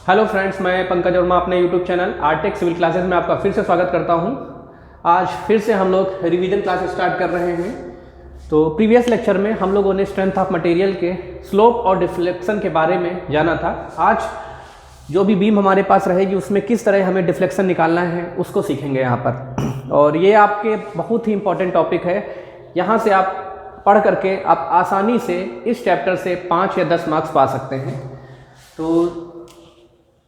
Hello friends, मैं पंकज वर्मा अपने YouTube channel आर्टेक सिविल क्लासेस में आपका फिर से स्वागत करता हूं। आज फिर से हम लोग रिवीजन क्लास स्टार्ट कर रहे हैं। तो प्रीवियस लेक्चर में हम लोगों ने स्ट्रेंथ ऑफ मटेरियल के स्लोप और डिफ्लेक्शन के बारे में जाना था। आज जो भी बीम हमारे पास रहेगी उसमें किस तरह हमें डिफ्लेक्शन निकालना है उसको सीखेंगे यहाँ पर। और ये आपके बहुत ही इंपॉर्टेंट टॉपिक है। यहाँ से आप पढ़ करके आप आसानी से इस चैप्टर से 5 या 10 मार्क्स पा सकते हैं। तो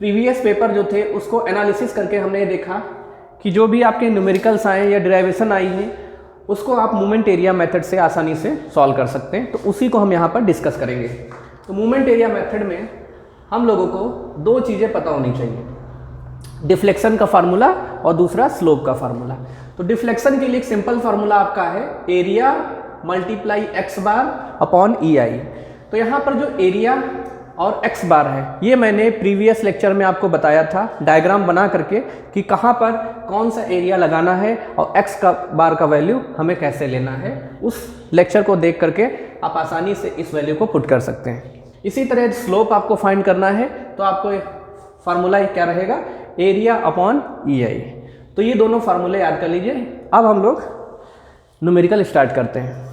प्रीवियस पेपर जो थे उसको एनालिसिस करके हमने ये देखा कि जो भी आपके न्यूमेरिकल्स आए या डिराइवेशन आई हैं उसको आप मोमेंट एरिया मेथड से आसानी से सॉल्व कर सकते हैं। तो उसी को हम यहाँ पर डिस्कस करेंगे। तो मोमेंट एरिया मेथड में हम लोगों को दो चीज़ें पता होनी चाहिए, डिफ्लेक्शन का फार्मूला और दूसरा स्लोप का फार्मूला। तो डिफ्लेक्शन के लिए एक सिंपल फार्मूला आपका है area multiply x bar upon E I. तो यहाँ पर जो एरिया और x बार है ये मैंने प्रीवियस लेक्चर में आपको बताया था डायग्राम बना करके कि कहाँ पर कौन सा एरिया लगाना है और x का बार का वैल्यू हमें कैसे लेना है। उस लेक्चर को देख करके आप आसानी से इस वैल्यू को पुट कर सकते हैं। इसी तरह स्लोप आपको फाइंड करना है तो आपको फार्मूला क्या रहेगा, एरिया अपॉन ई आई। तो ये दोनों फार्मूले याद कर लीजिए। अब हम लोग न्यूमेरिकल स्टार्ट करते हैं।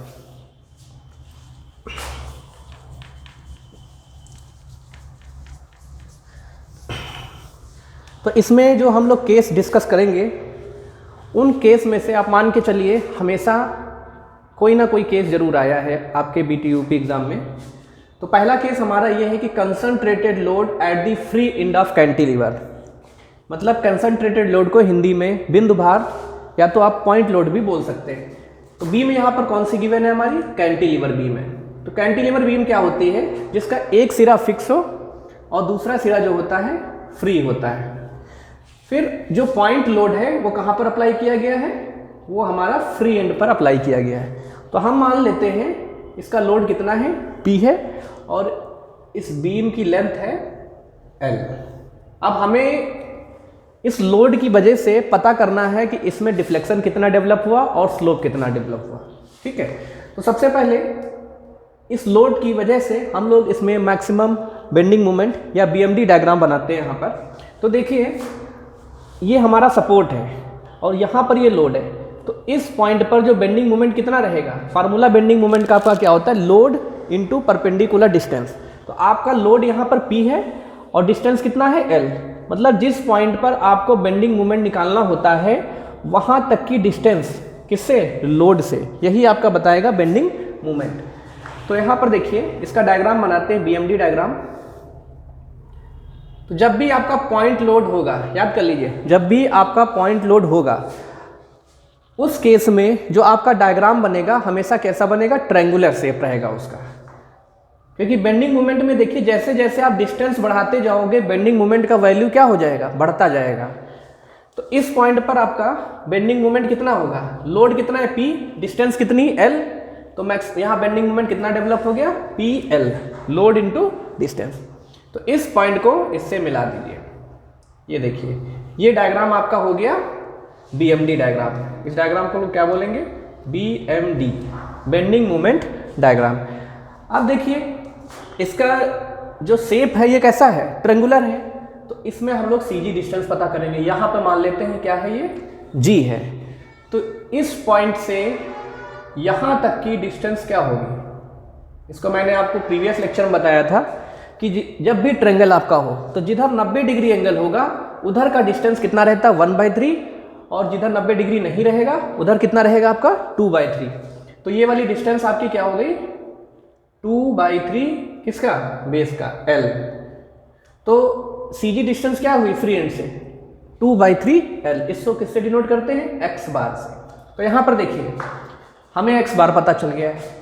तो इसमें जो हम लोग केस डिस्कस करेंगे उन केस में से आप मान के चलिए हमेशा कोई ना कोई केस जरूर आया है आपके बीटीयूपी एग्जाम में। तो पहला केस हमारा ये है कि concentrated load at the free end of cantilever. मतलब कंसंट्रेटेड लोड को हिंदी में बिंदु भार या तो आप पॉइंट लोड भी बोल सकते हैं। तो बीम यहाँ पर कौन सी गिवन है, हमारी कैंटिलीवर बीम है। तो कैंटिलीवर बीम क्या होती है, जिसका एक सिरा फिक्स हो और दूसरा सिरा जो होता है फ्री होता है। फिर जो पॉइंट लोड है वो कहाँ पर अप्लाई किया गया है, वो हमारा फ्री एंड पर अप्लाई किया गया है। तो हम मान लेते हैं इसका लोड कितना है, P है, और इस बीम की लेंथ है L। अब हमें इस लोड की वजह से पता करना है कि इसमें डिफ्लेक्शन कितना डेवलप हुआ और स्लोप कितना डेवलप हुआ। ठीक है, तो सबसे पहले इस लोड की वजह से हम लोग इसमें मैक्सिमम बेंडिंग मोमेंट या BMD डायग्राम बनाते हैं यहाँ पर। तो देखिए ये हमारा सपोर्ट है और यहाँ पर ये लोड है। तो इस पॉइंट पर जो बेंडिंग मोमेंट कितना रहेगा, फार्मूला बेंडिंग मोमेंट का आपका क्या होता है, लोड इनटू परपेंडिकुलर डिस्टेंस। तो आपका लोड यहाँ पर P है और डिस्टेंस कितना है L। मतलब जिस पॉइंट पर आपको बेंडिंग मोमेंट निकालना होता है वहाँ तक की डिस्टेंस किससे, लोड से, यही आपका बताएगा बेंडिंग मोमेंट। तो यहाँ पर देखिए इसका डायग्राम बनाते हैं, BMD डायग्राम। तो जब भी आपका पॉइंट लोड होगा, याद कर लीजिए, जब भी आपका पॉइंट लोड होगा उस केस में जो आपका डायग्राम बनेगा हमेशा कैसा बनेगा, ट्रायंगुलर शेप रहेगा उसका। क्योंकि बेंडिंग मोमेंट में देखिए जैसे जैसे आप डिस्टेंस बढ़ाते जाओगे बेंडिंग मोमेंट का वैल्यू क्या हो जाएगा, बढ़ता जाएगा। तो इस पॉइंट पर आपका बेंडिंग मोमेंट कितना होगा, लोड कितना है P, डिस्टेंस कितनी L। तो मैक्स यहाँ बेंडिंग मोमेंट कितना डेवलप हो गया, PL, लोड इंटू डिस्टेंस। तो इस पॉइंट को इससे मिला दीजिए। ये देखिए ये डायग्राम आपका हो गया BMD डायग्राम। इस डायग्राम को लोग क्या बोलेंगे, BMD, बेंडिंग मोमेंट डायग्राम। अब देखिए इसका जो शेप है ये कैसा है, ट्रायंगुलर है। तो इसमें हम लोग CG डिस्टेंस पता करेंगे। यहाँ पर मान लेते हैं क्या है, ये G है। तो इस पॉइंट से यहाँ तक की डिस्टेंस क्या होगी, इसको मैंने आपको प्रीवियस लेक्चर में बताया था कि जब भी ट्रायंगल आपका हो तो जिधर 90 डिग्री एंगल होगा उधर का डिस्टेंस कितना रहता है, 1/3, और जिधर 90 डिग्री नहीं रहेगा उधर कितना रहेगा आपका, 2/3। तो ये वाली डिस्टेंस आपकी क्या हो गई, 2/3 किसका, बेस का L। तो CG डिस्टेंस क्या हुई फ्री एंड से, 2/3 L। इसको किससे डिनोट करते हैं, x बार से। तो यहाँ पर देखिए हमें x बार पता चल गया है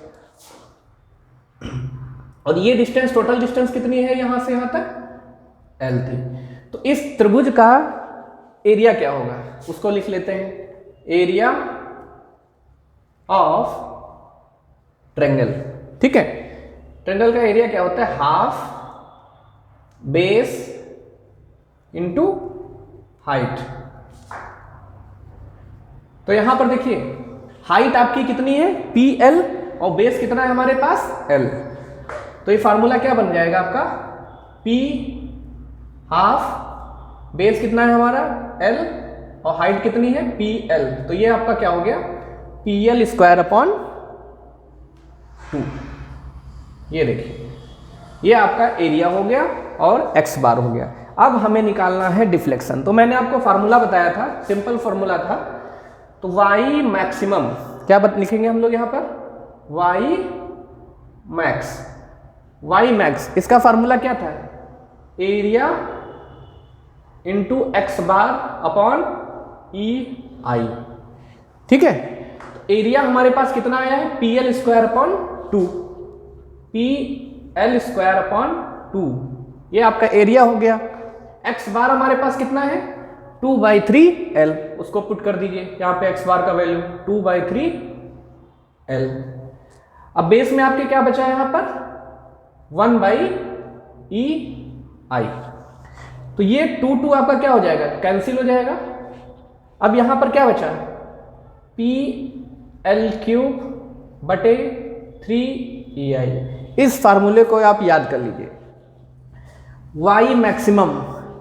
और ये डिस्टेंस, टोटल डिस्टेंस कितनी है यहाँ से यहाँ तक, L थी। तो इस त्रिभुज का एरिया क्या होगा उसको लिख लेते हैं, एरिया ऑफ ट्रायंगल। ठीक है, ट्रायंगल का एरिया क्या होता है, हाफ बेस इंटू हाइट। तो यहां पर देखिए हाइट आपकी कितनी है, PL, और बेस कितना है हमारे पास, L। तो ये फार्मूला क्या बन जाएगा आपका, P हाफ बेस कितना है हमारा L और हाइट कितनी है PL, तो ये आपका क्या हो गया PL स्क्वायर अपॉन 2। ये देखिए ये आपका एरिया हो गया और x बार हो गया। अब हमें निकालना है डिफ्लेक्शन। तो मैंने आपको फार्मूला बताया था, सिंपल फार्मूला था। तो y मैक्सिमम क्या लिखेंगे हम लोग यहाँ पर y मैक्स इसका फार्मूला क्या था area into x bar upon EI। ठीक है, तो एरिया हमारे पास कितना आया है PL square upon 2, PL square upon 2, ये आपका एरिया हो गया। एक्स बार हमारे पास कितना है 2/3L, उसको पुट कर दीजिए यहाँ पे एक्स बार का वैल्यू 2/3L। अब बेस में आपके क्या बचा है यहाँ पर 1/EI। तो ये 2 आपका क्या हो जाएगा कैंसिल हो जाएगा। अब यहां पर क्या बचा PL³/3EI। इस फार्मूले को आप याद कर लीजिए। y मैक्सिमम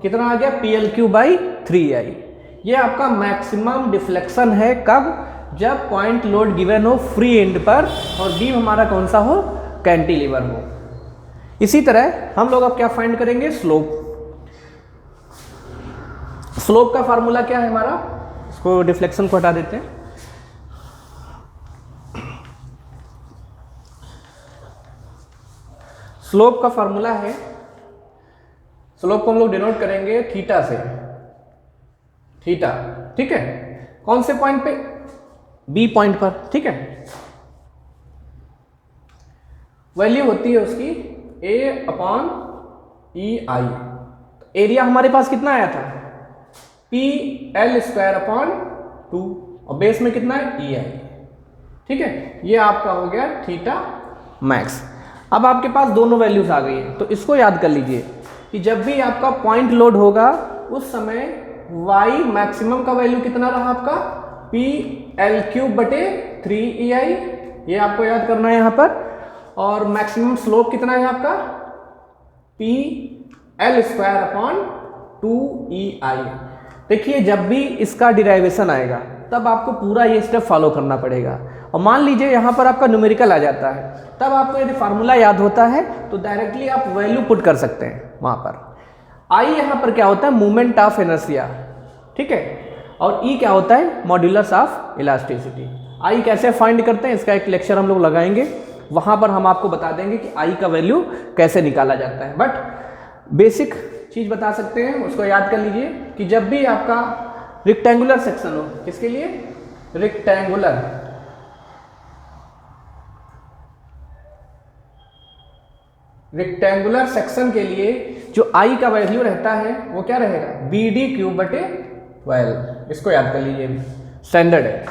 कितना आ गया PL³/3EI। ये आपका मैक्सिमम डिफ्लेक्शन है कब जब पॉइंट लोड गिवन हो फ्री एंड पर और बीम हमारा कौन सा हो कैंटिलीवर हो। इसी तरह हम लोग अब क्या फाइंड करेंगे स्लोप। स्लोप का फार्मूला क्या है हमारा, इसको डिफ्लेक्शन को हटा देते हैं। स्लोप का फार्मूला है, स्लोप को हम लोग डिनोट करेंगे थीटा से, थीटा। ठीक है, कौन से पॉइंट पे बी पॉइंट पर। ठीक है, वैल्यू होती है उसकी A/EI। एरिया हमारे पास कितना आया था PL²/2 और बेस में कितना है EI। ठीक है, ये आपका हो गया थीटा मैक्स। अब आपके पास दोनों वैल्यूज आ गई है, तो इसको याद कर लीजिए कि जब भी आपका पॉइंट लोड होगा उस समय y मैक्सिमम का वैल्यू कितना रहा आपका PL³/3EI, ये आपको याद करना है यहाँ पर। और मैक्सिमम स्लोप कितना है आपका PL²/2EI। देखिए जब भी इसका डिराइवेशन आएगा तब आपको पूरा ये स्टेप फॉलो करना पड़ेगा। और मान लीजिए यहाँ पर आपका न्यूमेरिकल आ जाता है, तब आपको यदि फार्मूला याद होता है तो डायरेक्टली आप वैल्यू पुट कर सकते हैं वहाँ पर। I यहाँ पर क्या होता है मोमेंट ऑफ इनर्शिया। ठीक है, और E क्या होता है मॉड्यूलस ऑफ इलास्टिसिटी। I कैसे फाइंड करते हैं इसका एक लेक्चर हम लोग लगाएंगे, वहाँ पर हम आपको बता देंगे कि I का वैल्यू कैसे निकाला जाता है। बट बेसिक चीज बता सकते हैं, उसको याद कर लीजिए कि जब भी आपका रेक्टेंगुलर सेक्शन हो, किसके लिए रेक्टेंगुलर सेक्शन के लिए जो I का वैल्यू रहता है वो क्या रहेगा BD³/12। इसको याद कर लीजिए, स्टैंडर्ड है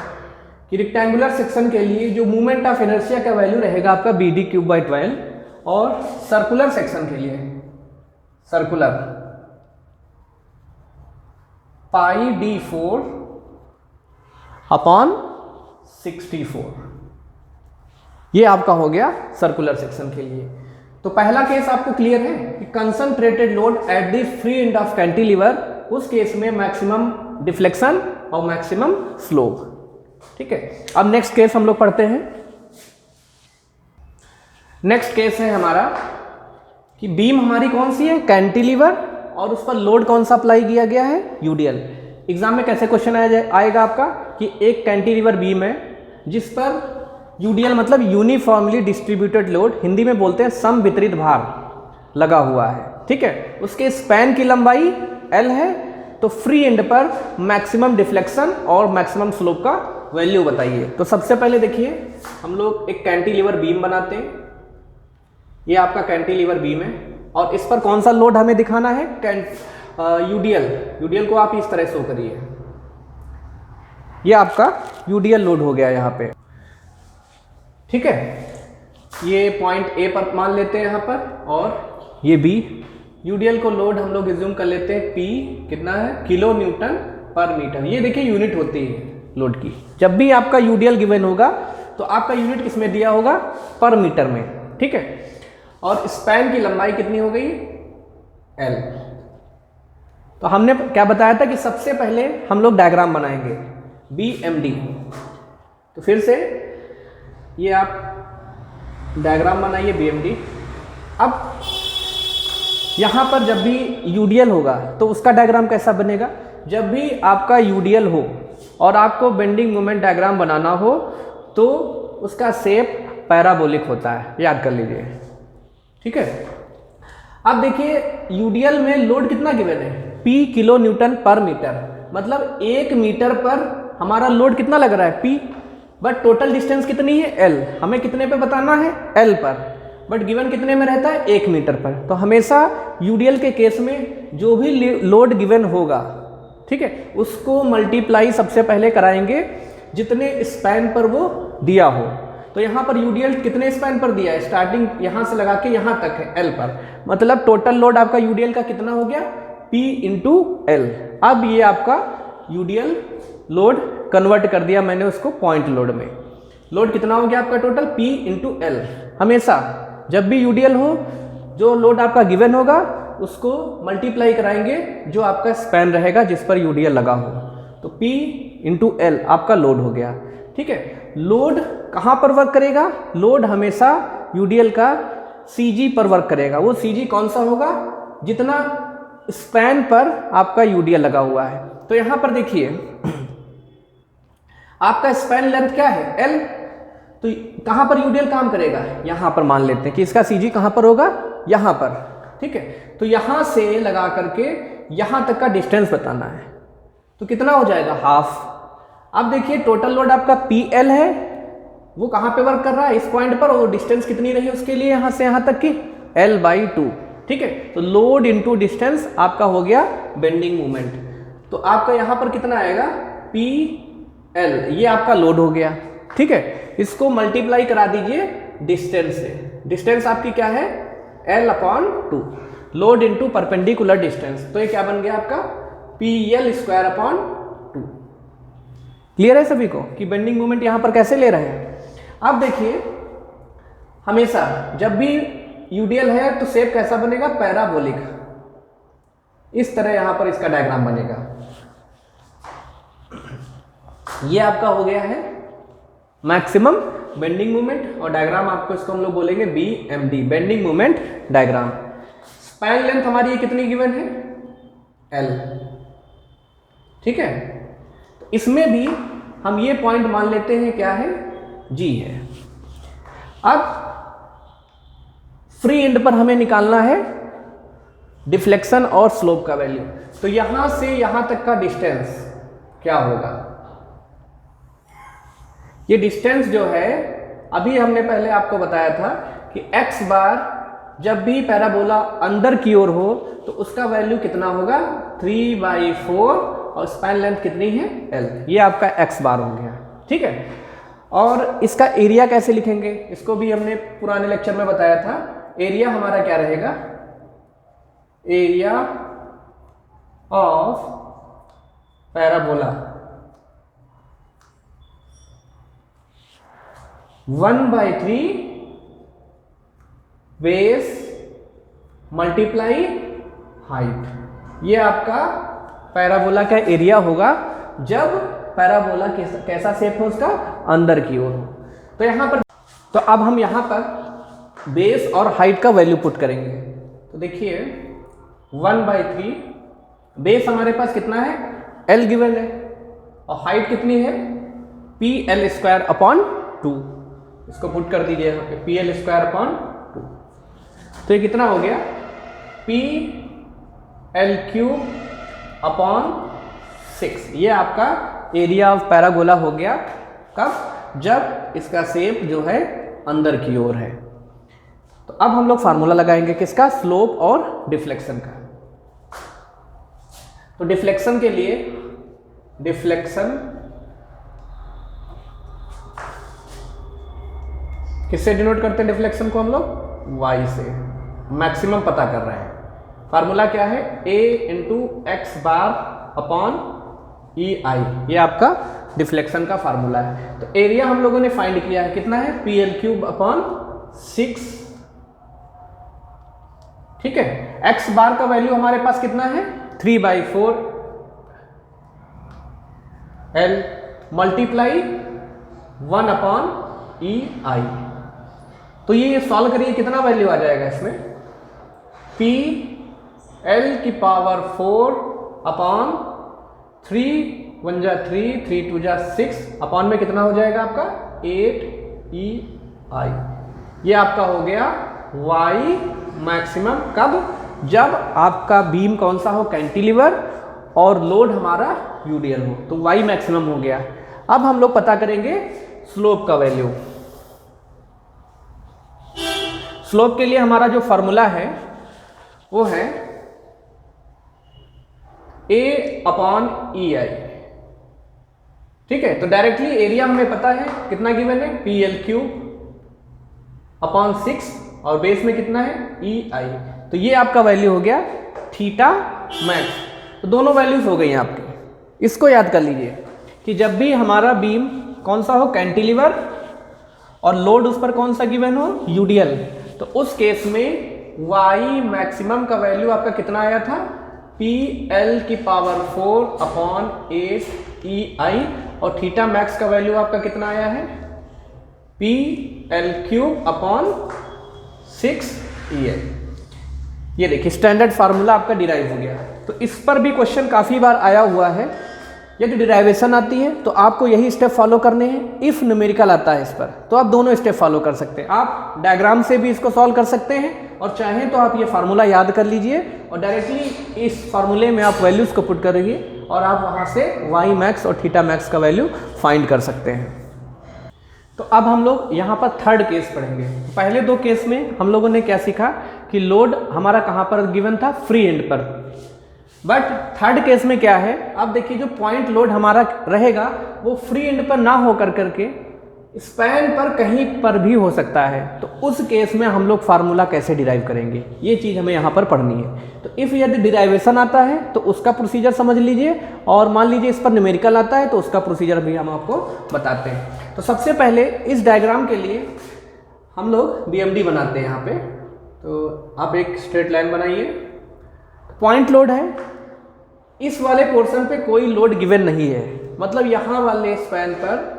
कि रेक्टेंगुलर सेक्शन के लिए जो मोमेंट ऑफ इनर्शिया का वैल्यू रहेगा आपका BD³/12 और सर्कुलर सेक्शन के लिए सर्कुलर πD4/64। ये आपका हो गया सर्कुलर सेक्शन के लिए। तो पहला केस आपको क्लियर है कि concentrated load at the free end of cantilever, उस केस में मैक्सिमम डिफ्लेक्शन और मैक्सिमम स्लोप। ठीक है, अब नेक्स्ट केस हम लोग पढ़ते हैं। नेक्स्ट केस है हमारा कि बीम हमारी कौन सी है कैंटिलीवर और उस पर लोड कौन सा अप्लाई किया गया है यूडीएल। एग्जाम में कैसे क्वेश्चन आएगा आपका कि एक कैंटिलीवर बीम है जिस पर यूडीएल मतलब यूनिफॉर्मली डिस्ट्रीब्यूटेड लोड, हिंदी में बोलते हैं सम वितरित भार लगा हुआ है। ठीक है, उसके स्पैन की लंबाई L है, तो फ्री एंड पर मैक्सिमम डिफ्लेक्शन और मैक्सिमम स्लोप का वैल्यू बताइए। तो सबसे पहले देखिए हम लोग एक कैंटिलीवर बीम बनाते हैं, ये आपका कैंटिलीवर बीम है और इस पर कौन सा लोड हमें दिखाना है यूडीएल को आप इस तरह शो करिए, ये आपका यूडीएल लोड हो गया यहाँ पे। ठीक है, ये पॉइंट ए पर मान लेते हैं यहाँ पर और ये बी। यूडीएल को लोड हम लोग एज्यूम कर लेते हैं पी कितना है किलो न्यूटन पर मीटर। ये देखिए यूनिट होती है लोड की। जब भी आपका यूडीएल गिवन होगा तो आपका यूनिट किसमें दिया होगा पर मीटर में। ठीक है, और स्पैन की लंबाई कितनी हो गई L। तो हमने क्या बताया था कि सबसे पहले हम लोग डायग्राम बनाएंगे BMD। तो फिर से ये आप डायग्राम बनाइए BMD। अब यहाँ पर जब भी UDL होगा तो उसका डायग्राम कैसा बनेगा? जब भी आपका UDL हो और आपको बेंडिंग मोमेंट डायग्राम बनाना हो तो उसका शेप पैराबोलिक होता है, याद कर लीजिए। ठीक है। अब देखिए UDL में लोड कितना गिवन है? P किलो न्यूटन पर मीटर, मतलब 1 मीटर पर हमारा लोड कितना लग रहा है? P, बट टोटल डिस्टेंस कितनी है? L। हमें कितने पे बताना है? L पर, बट गिवन कितने में रहता है? 1 मीटर पर। तो हमेशा UDL के केस में जो भी लोड गिवन होगा, ठीक है, उसको मल्टीप्लाई सबसे पहले कराएंगे जितने स्पैन पर वो दिया हो। तो यहाँ पर UDL कितने स्पैन पर दिया है? स्टार्टिंग यहाँ से लगा के यहाँ तक है L पर, मतलब टोटल लोड आपका UDL का कितना हो गया? P into L। अब ये आपका UDL लोड कन्वर्ट कर दिया मैंने उसको पॉइंट लोड में। लोड कितना हो गया आपका टोटल? P into L। हमेशा जब भी UDL हो, जो लोड आपका गिवन होगा उसको मल्टीप्लाई कराएंगे जो आपका स्पैन रहेगा जिस पर UDL लगा हो। तो P इंटू L आपका लोड हो गया। ठीक है। लोड कहाँ पर वर्क करेगा? लोड हमेशा UDL का CG पर वर्क करेगा। वो CG कौन सा होगा? जितना स्पैन पर आपका UDL लगा हुआ है। तो यहाँ पर देखिए आपका स्पैन लेंथ क्या है? L। तो कहाँ पर UDL काम करेगा? यहाँ पर मान लेते हैं कि इसका CG कहाँ पर होगा? यहाँ पर। ठीक है। तो यहाँ से लगा करके यहाँ तक का डिस्टेंस बताना है। तो कितना हो जाएगा? हाफ। अब देखिए टोटल लोड आपका PL है, वो कहाँ पे वर्क कर रहा है? इस पॉइंट पर। और डिस्टेंस कितनी रही उसके लिए यहाँ से यहाँ तक की? L/2। ठीक है। तो लोड इंटू डिस्टेंस आपका हो गया बेंडिंग मोमेंट। तो आपका यहाँ पर कितना आएगा? PL, ये आपका लोड हो गया। ठीक है। इसको मल्टीप्लाई करा दीजिए डिस्टेंस से। डिस्टेंस आपकी क्या है? L/2, load into perpendicular distance. तो ये क्या बन गया आपका? PL²/2। क्लियर है सभी को कि बेंडिंग मोमेंट यहां पर कैसे ले रहे हैं? अब देखिए हमेशा जब भी UDL है तो शेप कैसा बनेगा? पैराबोलिक। इस तरह यहां पर इसका डायग्राम बनेगा। ये आपका हो गया है मैक्सिमम बेंडिंग मोमेंट, और डायग्राम आपको इसको हम लोग बोलेंगे BMD, bending moment diagram. Span length हमारी ये कितनी गिवन है? L। ठीक है। तो इसमें भी हम ये पॉइंट मान लेते हैं क्या है? G है। अब फ्री एंड पर हमें निकालना है डिफ्लेक्शन और स्लोप का वैल्यू। तो यहां से यहां तक का डिस्टेंस क्या होगा? ये डिस्टेंस जो है अभी हमने पहले आपको बताया था कि x बार जब भी पैराबोला अंदर की ओर हो तो उसका वैल्यू कितना होगा? 3/4, और स्पैन लेंथ कितनी है? L। ये आपका x बार हो गया। ठीक है। और इसका एरिया कैसे लिखेंगे? इसको भी हमने पुराने लेक्चर में बताया था। एरिया हमारा क्या रहेगा? Area of parabola 1/3 base multiply height. ये आपका पैराबोला का एरिया होगा जब पैराबोला कैसा शेप हो उसका? अंदर की ओर हो। तो यहां पर, तो अब हम यहां पर बेस और हाइट का वैल्यू पुट करेंगे। तो देखिए 1/3 बेस हमारे पास कितना है? L गिवन है, और हाइट कितनी है? PL²/2। इसको पुट कर दीजिए यहाँ पे, PL²/2। तो ये कितना हो गया? PL3/6। ये आपका एरिया ऑफ पैराबोला हो गया। कब? जब इसका शेप जो है अंदर की ओर है। तो अब हम लोग फार्मूला लगाएंगे किसका? स्लोप और डिफ्लेक्शन का। तो डिफ्लेक्शन के लिए, डिफ्लेक्शन किससे डिनोट करते हैं? डिफ्लेक्शन को हम लोग y से। मैक्सिमम पता कर रहे हैं। फार्मूला क्या है? A × x बार/EI। ये आपका डिफ्लेक्शन का फार्मूला है। तो एरिया हम लोगों ने फाइंड किया है, कितना है? PL3/6। ठीक है। x बार का वैल्यू हमारे पास कितना है? 3/4 L मल्टीप्लाई 1/EI। तो ये सॉल्व करिए, कितना वैल्यू आ जाएगा इसमें, P L⁴ अपॉन 3 1 जा 3 3 2 जा 6 अपॉन में कितना हो जाएगा आपका 8EI। ये आपका हो गया Y मैक्सिमम। कब? जब आपका बीम कौन सा हो, कैंटिलीवर, और लोड हमारा यूडियल हो, तो Y मैक्सिमम हो गया। अब हम लोग पता करेंगे स्लोप का वैल्यू। स्लोप के लिए हमारा जो फॉर्मूला है वो है A/EI। ठीक है, तो डायरेक्टली एरिया हमें पता है कितना गिवन है, PL³ अपॉन 6 और बेस में कितना है EI। तो ये आपका वैल्यू हो गया थीटा मैक्स। तो दोनों वैल्यूज हो गई आपकी। इसको याद कर लीजिए कि जब भी हमारा बीम कौन सा हो, कैंटिलीवर, और लोड उस पर कौन सा गिवन हो, यूडियल, तो उस केस में Y मैक्सिमम का वैल्यू आपका कितना आया था, PL⁴ अपॉन 8EI, और थीटा मैक्स का वैल्यू आपका कितना आया है, PL³ अपॉन 6EI। ये देखिए स्टैंडर्ड फार्मूला आपका डिराइव हो गया। तो इस पर भी क्वेश्चन काफ़ी बार आया हुआ है। यदि डिराइवेशन आती है तो आपको यही स्टेप फॉलो करने हैं। इफ़ न्यूमेरिकल आता है इस पर तो आप दोनों स्टेप फॉलो कर सकते हैं। आप डायग्राम से भी इसको सॉल्व कर सकते हैं, और चाहें तो आप ये फार्मूला याद कर लीजिए और डायरेक्टली इस फार्मूले में आप वैल्यूज़ को पुट करिए और आप वहाँ से Y मैक्स और थीटा मैक्स का वैल्यू फाइंड कर सकते हैं। तो अब हम लोग यहाँ पर थर्ड केस पढ़ेंगे। पहले दो केस में हम लोगों ने क्या सीखा कि लोड हमारा कहाँ पर गिवन था, फ्री एंड पर। बट थर्ड केस में क्या है, अब देखिए जो पॉइंट लोड हमारा रहेगा वो फ्री एंड पर ना हो करके स्पैन पर कहीं पर भी हो सकता है। तो उस केस में हम लोग फार्मूला कैसे डिराइव करेंगे, ये चीज़ हमें यहाँ पर पढ़नी है। तो इफ़ यदि डिराइवेशन आता है तो उसका प्रोसीजर समझ लीजिए, और मान लीजिए इस पर न्यूमेरिकल आता है तो उसका प्रोसीजर भी हम आपको बताते हैं। तो सबसे पहले इस डायग्राम के लिए हम लोग BMD बनाते हैं यहाँ पे। तो आप एक स्ट्रेट लाइन बनाइए, पॉइंट लोड है, इस वाले पोर्शन पे कोई लोड गिवन नहीं है, मतलब यहाँ वाले स्पैन पर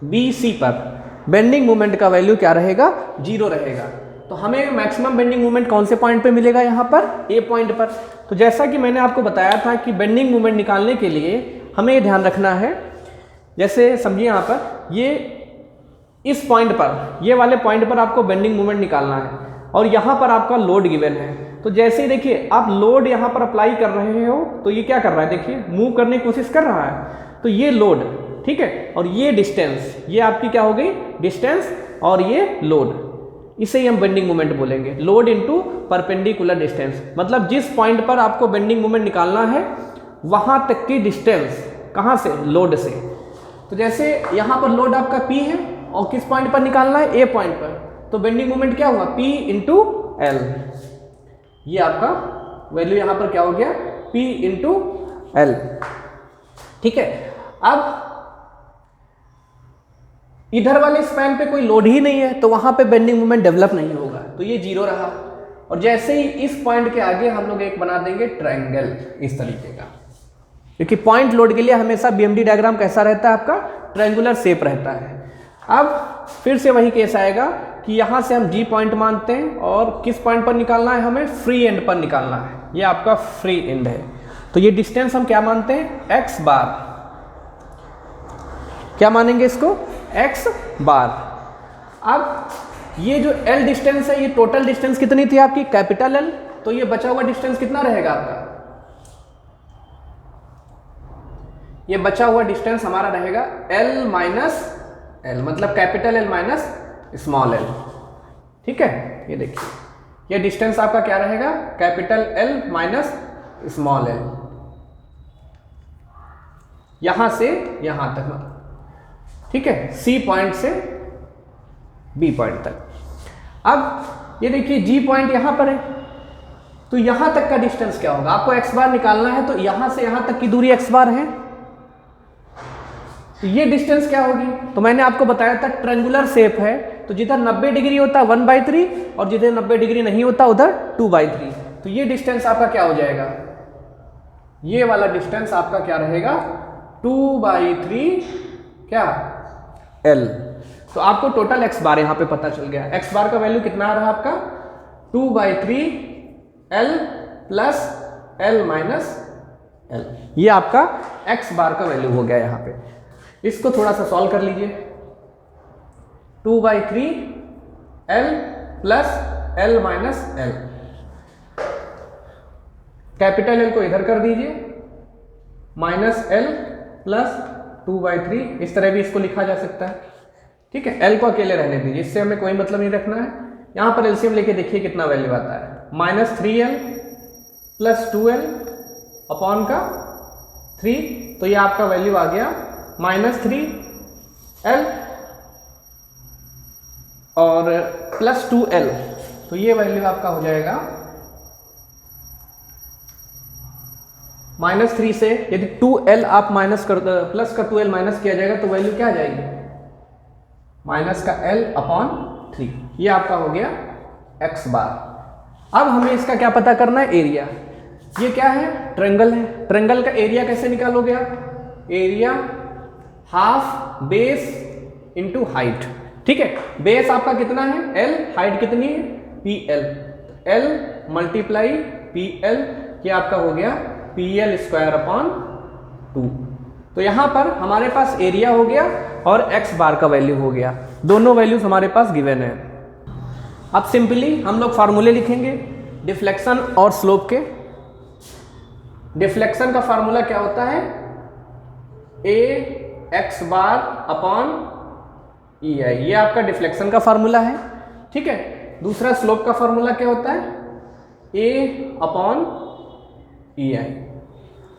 BC पर बेंडिंग मोमेंट का वैल्यू क्या रहेगा, 0 रहेगा। तो हमें मैक्सिमम बेंडिंग मोमेंट कौन से पॉइंट पे मिलेगा, यहाँ पर A पॉइंट पर। तो जैसा कि मैंने आपको बताया था कि बेंडिंग मोमेंट निकालने के लिए हमें ये ध्यान रखना है, जैसे समझिए यहाँ पर ये इस पॉइंट पर, ये वाले पॉइंट पर आपको बेंडिंग मोमेंट निकालना है और यहाँ पर आपका लोड गिवन है। तो जैसे ही देखिए आप लोड यहाँ पर अप्लाई कर रहे हो तो ये क्या कर रहा है, देखिए मूव करने की कोशिश कर रहा है। तो ये लोड, ठीक है, और ये डिस्टेंस, ये आपकी क्या हो गई डिस्टेंस, और ये लोड, इसे ही हम बेंडिंग मोमेंट बोलेंगे। लोड इनटू परपेंडिकुलर डिस्टेंस, मतलब जिस पॉइंट पर आपको बेंडिंग मोमेंट निकालना है वहाँ तक की डिस्टेंस, कहाँ से, लोड से। तो जैसे यहाँ पर लोड आपका P है और किस पॉइंट पर निकालना है, A पॉइंट पर, तो बेंडिंग मोमेंट क्या हुआ, P इंटू L। ये आपका वैल्यू यहाँ पर क्या हो गया, P इंटू L। ठीक है, अब इधर वाले स्पैन पे कोई लोड ही नहीं है तो वहां पे बेंडिंग मोमेंट डेवलप नहीं होगा, तो ये 0 रहा। और जैसे ही इस पॉइंट के आगे हम लोग एक बना देंगे ट्रायंगल इस तरीके का, क्योंकि पॉइंट लोड के लिए हमेशा BMD डायग्राम कैसा रहता है आपका, ट्रायंगुलर शेप रहता है। अब फिर से वही केस आएगा कि यहाँ से हम G पॉइंट मानते हैं और किस पॉइंट पर निकालना है, हमें फ्री एंड पर निकालना है। ये आपका फ्री एंड है, तो ये डिस्टेंस हम क्या मानते हैं, x बार, क्या मानेंगे इसको, x बार। अब ये जो L डिस्टेंस है, ये टोटल डिस्टेंस कितनी थी आपकी, कैपिटल L, तो ये बचा हुआ डिस्टेंस कितना रहेगा आपका, ये बचा हुआ डिस्टेंस हमारा रहेगा L माइनस L, मतलब capital L minus small l। ठीक है, ये देखिए ये डिस्टेंस आपका क्या रहेगा, capital L minus small l, यहां से यहां तक, ठीक है, C पॉइंट से B पॉइंट तक। अब ये देखिए G पॉइंट यहां पर है, तो यहां तक का डिस्टेंस क्या होगा, आपको x बार निकालना है, तो यहां से यहां तक की दूरी x बार है, तो ये डिस्टेंस क्या होगी, तो मैंने आपको बताया था ट्रायंगुलर शेप है, तो जिधर 90 डिग्री होता है 1/3 और जिधर 90 डिग्री नहीं होता उधर 2/3, तो ये डिस्टेंस आपका क्या हो जाएगा, ये वाला डिस्टेंस आपका क्या रहेगा 2/3 क्या L। तो आपको टोटल x बार यहाँ पे पता चल गया। x बार का वैल्यू कितना आ रहा है आपका 2/3 L plus L minus L। ये आपका x बार का वैल्यू हो गया यहाँ पे। इसको थोड़ा सा सॉल्व कर लीजिए। 2/3 L plus L minus L, capital L को इधर कर दीजिए, माइनस L प्लस 2/3, इस तरह भी इसको लिखा जा सकता है। ठीक है, L को अकेले रहने दीजिए, इससे हमें कोई मतलब नहीं रखना है। यहाँ पर एलसीएम लेके देखिए कितना वैल्यू आता है, minus 3L plus 2L upon का 3, तो ये आपका वैल्यू आ गया माइनस 3L और प्लस 2L, तो ये वैल्यू आपका हो जाएगा माइनस 3 से यदि 2L आप माइनस कर प्लस का 2L माइनस किया जाएगा तो वैल्यू क्या आ जाएगी माइनस का L अपॉन 3। ये आपका हो गया x बार। अब हमें इसका क्या पता करना है, एरिया। ये क्या है, ट्रायंगल है। ट्रायंगल का एरिया कैसे निकालोगे आप, area half base into height. ठीक है, बेस आपका कितना है L, हाइट कितनी है PL, L मल्टीप्लाई PL, ये आपका हो गया PL स्क्वायर अपॉन 2। तो यहां पर हमारे पास एरिया हो गया और x बार का वैल्यू हो गया, दोनों वैल्यूज हमारे पास गिवन है। अब सिंपली हम लोग फार्मूले लिखेंगे डिफ्लेक्शन और स्लोप के। डिफ्लेक्शन का फार्मूला क्या होता है, a x bar upon EI, ये आपका डिफ्लेक्शन का फार्मूला है। ठीक है, दूसरा स्लोप का फार्मूला क्या होता है, a अपॉन EI।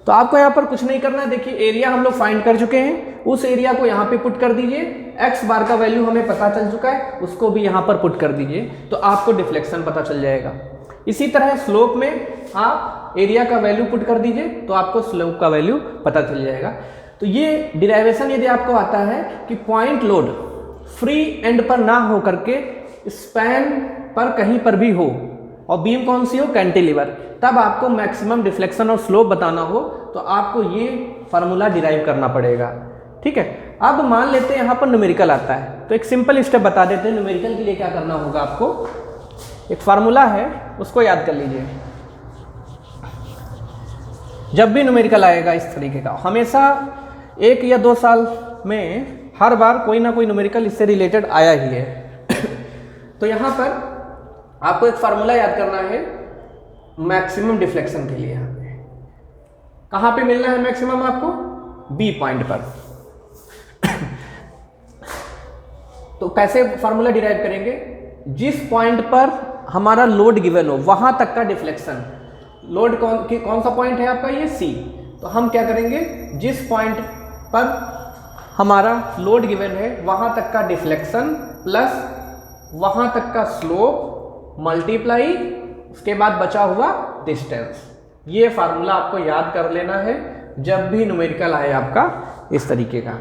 तो आपको यहाँ पर कुछ नहीं करना है। देखिए एरिया हम लोग फाइंड कर चुके हैं, उस एरिया को यहाँ पे पुट कर दीजिए, x बार का वैल्यू हमें पता चल चुका है, उसको भी यहाँ पर पुट कर दीजिए, तो आपको डिफ्लेक्शन पता चल जाएगा। इसी तरह स्लोप में आप एरिया का वैल्यू पुट कर दीजिए तो आपको स्लोप का वैल्यू पता चल जाएगा। तो ये डिराइवेशन यदि आपको आता है कि पॉइंट लोड फ्री एंड पर ना हो करके स्पैन पर कहीं पर भी हो और बीम कौन सी हो, कैंटिलीवर, तब आपको मैक्सिमम डिफ्लेक्शन और स्लोप बताना हो तो आपको ये फार्मूला डिराइव करना पड़ेगा। ठीक है, अब मान लेते हैं यहाँ पर न्यूमेरिकल आता है, तो एक सिंपल स्टेप बता देते हैं। न्यूमेरिकल के लिए क्या करना होगा, आपको एक फार्मूला है उसको याद कर लीजिए। जब भी न्यूमेरिकल आएगा इस तरीके का, हमेशा 1 या 2 साल में हर बार कोई ना कोई न्यूमेरिकल इससे रिलेटेड आया ही है। तो यहाँ पर आपको एक फार्मूला याद करना है मैक्सिमम डिफ्लेक्शन के लिए। कहाँ पे मिलना है मैक्सिमम आपको, बी पॉइंट पर। तो कैसे फार्मूला डिराइव करेंगे, जिस पॉइंट पर हमारा लोड गिवन हो वहां तक का डिफ्लेक्शन। लोड कौन सा पॉइंट है आपका, ये सी। तो हम क्या करेंगे, जिस पॉइंट पर हमारा लोड गिवन है वहां तक का डिफ्लेक्शन प्लस वहां तक का स्लोप मल्टीप्लाई उसके बाद बचा हुआ डिस्टेंस। ये फार्मूला आपको याद कर लेना है जब भी न्यूमेरिकल आए आपका इस तरीके का।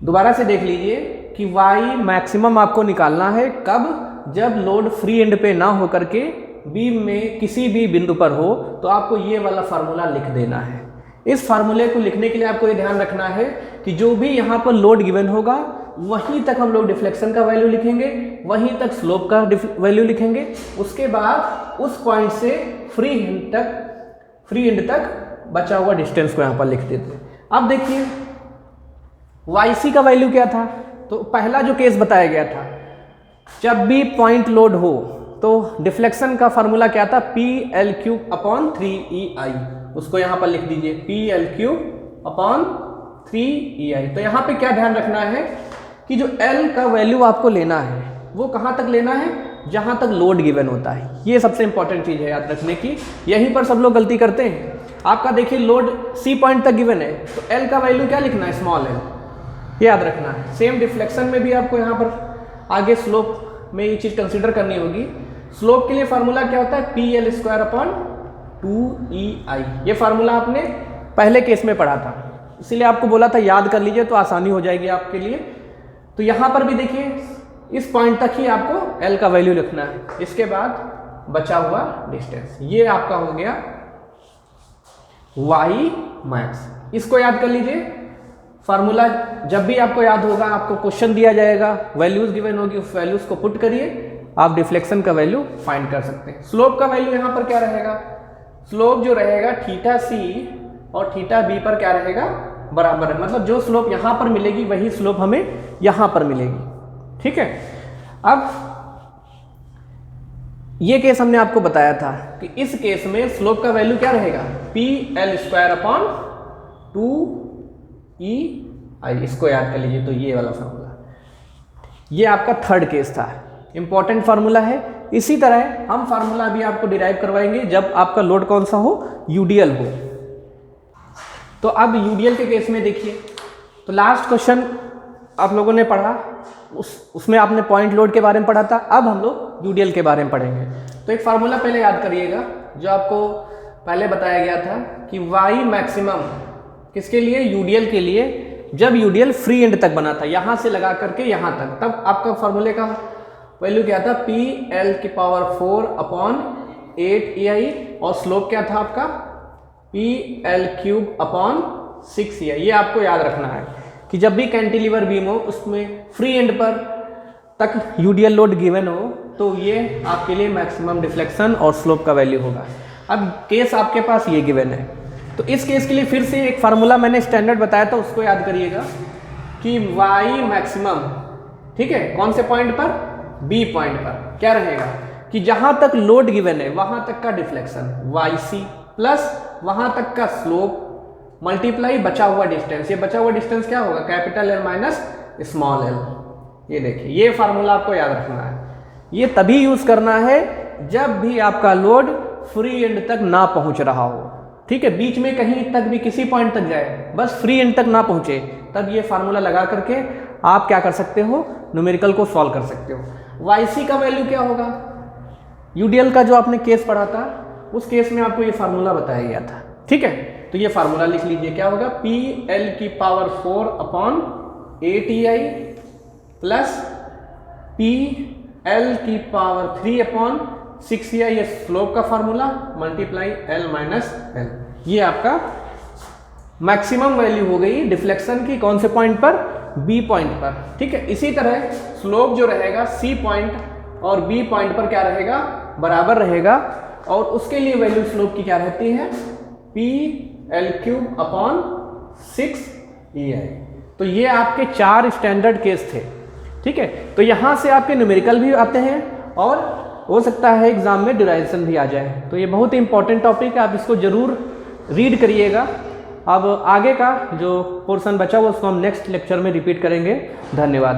दोबारा से देख लीजिए कि y मैक्सिमम आपको निकालना है कब, जब लोड फ्री एंड पे ना हो करके बीम में किसी भी बिंदु पर हो, तो आपको ये वाला फार्मूला लिख देना है। इस फार्मूले को लिखने के लिए आपको ये ध्यान रखना है कि जो भी यहाँ पर लोड गिवन होगा वहीं तक हम लोग डिफ्लेक्शन का वैल्यू लिखेंगे, वहीं तक स्लोप का वैल्यू लिखेंगे, उसके बाद उस पॉइंट से फ्री एंड तक बचा हुआ डिस्टेंस को यहाँ पर लिख देते हैं। अब देखिए YC का वैल्यू क्या था, तो पहला जो केस बताया गया था, जब भी पॉइंट लोड हो तो डिफ्लेक्शन का फार्मूला क्या था, PL³ अपॉन 3EI। उसको यहाँ पर लिख दीजिए PL³ अपॉन 3EI। तो यहाँ पे क्या ध्यान रखना है कि जो L का वैल्यू आपको लेना है वो कहाँ तक लेना है, जहाँ तक लोड गिवन होता है। ये सबसे इंपॉर्टेंट चीज़ है याद रखने की, यहीं पर सब लोग गलती करते हैं। आपका देखिए लोड C पॉइंट तक गिवन है तो L का वैल्यू क्या लिखना है, स्मॉल l, ये याद रखना है। सेम डिफ्लेक्शन में भी आपको यहाँ पर आगे स्लोप में ये चीज़ कंसीडर करनी होगी। स्लोप के लिए फार्मूला क्या होता है, PL स्क्वायर अपॉन 2EI। ये फार्मूला आपने पहले केस में पढ़ा था, इसीलिए आपको बोला था याद कर लीजिए तो आसानी हो जाएगी आपके लिए। तो यहाँ पर भी देखिए इस पॉइंट तक ही आपको L का वैल्यू लिखना है, इसके बाद बचा हुआ डिस्टेंस। ये आपका हो गया वाई मैक्स। इसको याद कर लीजिए, फार्मूला जब भी आपको याद होगा, आपको क्वेश्चन दिया जाएगा, वैल्यूज गिवन होगी, उस वैल्यूज को पुट करिए, आप डिफ्लेक्शन का वैल्यू फाइंड कर सकते हैं। स्लोप का वैल्यू यहाँ पर क्या रहेगा, स्लोप जो रहेगा थीटा सी और थीटा बी पर क्या रहेगा, बराबर है। मतलब जो स्लोप यहाँ पर मिलेगी वही स्लोप हमें यहाँ पर मिलेगी। ठीक है, अब ये केस हमने आपको बताया था कि इस केस में स्लोप का वैल्यू क्या रहेगा, P L square upon 2 EI। इसको याद कर लीजिए। तो ये वाला फार्मूला, ये आपका थर्ड केस था, इंपॉर्टेंट फार्मूला है। इसी तरह हम फार्मूला भी आपको डिराइव करवाएंगे जब आपका लोड कौन सा हो, यूडीएल हो। तो अब यूडीएल के केस में देखिए, तो लास्ट क्वेश्चन आप लोगों ने पढ़ा, उसमें आपने पॉइंट लोड के बारे में पढ़ा था। अब हम लोग यूडीएल के बारे में पढ़ेंगे। तो एक फार्मूला पहले याद करिएगा जो आपको पहले बताया गया था कि वाई मैक्सिमम किसके लिए, यूडीएल के लिए, जब यूडीएल फ्री एंड तक बना था, यहां से लगा करके यहां तक, तब आपका फार्मूले का वैल्यू क्या था, पी एल की पावर 4 अपॉन 8 EI, और स्लोप क्या था आपका, P L cube upon 6 EI। ये आपको याद रखना है कि जब भी कैंटिलीवर बीम हो उसमें फ्री एंड पर तक यूडीएल लोड गिवन हो तो ये आपके लिए मैक्सिमम डिफ्लेक्शन और स्लोप का वैल्यू होगा। अब केस आपके पास ये गिवन है, तो इस केस के लिए फिर से एक फार्मूला मैंने स्टैंडर्ड बताया था, उसको याद करिएगा कि वाई मैक्सिमम, ठीक है, कौन से पॉइंट पर, बी पॉइंट पर क्या रहेगा कि जहां तक लोड गिवन है वहां तक का डिफ्लेक्शन वाई सी प्लस वहां तक का स्लोप मल्टीप्लाई बचा हुआ डिस्टेंस। ये बचा हुआ डिस्टेंस क्या होगा, capital L minus small L. ये देखिए, ये फार्मूला आपको याद रखना है। ये तभी यूज करना है जब भी आपका लोड फ्री एंड तक ना पहुंच रहा हो। ठीक है, बीच में कहीं तक भी किसी पॉइंट तक जाए, बस फ्री एंड तक ना पहुंचे, तब ये फार्मूला लगा करके आप क्या कर सकते हो, न्यूमेरिकल को सॉल्व कर सकते हो। वाई सी का वैल्यू क्या होगा, यूडीएल का जो आपने केस पढ़ा था उस केस में आपको ये फार्मूला बताया गया था। ठीक है, तो ये फार्मूला लिख लीजिए, क्या होगा, पी एल की power 4 upon 8 EI plus P L की पावर 3 अपॉन 6 EI, ये स्लोप का formula, multiply L minus L. ये आपका मैक्सिमम वैल्यू हो गई डिफ्लेक्शन की, कौन से पॉइंट पर, बी पॉइंट पर। ठीक है, इसी तरह स्लोप जो रहेगा सी पॉइंट और बी पॉइंट पर क्या रहेगा, बराबर रहेगा, और उसके लिए वैल्यू स्लोप की क्या रहती है, P L cube upon 6 EI। तो ये आपके 4 स्टैंडर्ड केस थे। ठीक है, तो यहां से आपके न्यूमेरिकल भी आते हैं और हो सकता है एग्जाम में डिराइवेशन भी आ जाए। तो ये बहुत ही इंपॉर्टेंट टॉपिक है, आप इसको जरूर रीड करिएगा। अब आगे का जो पोर्शन बचा हुआ उसको हम नेक्स्ट लेक्चर में रिपीट करेंगे। धन्यवाद।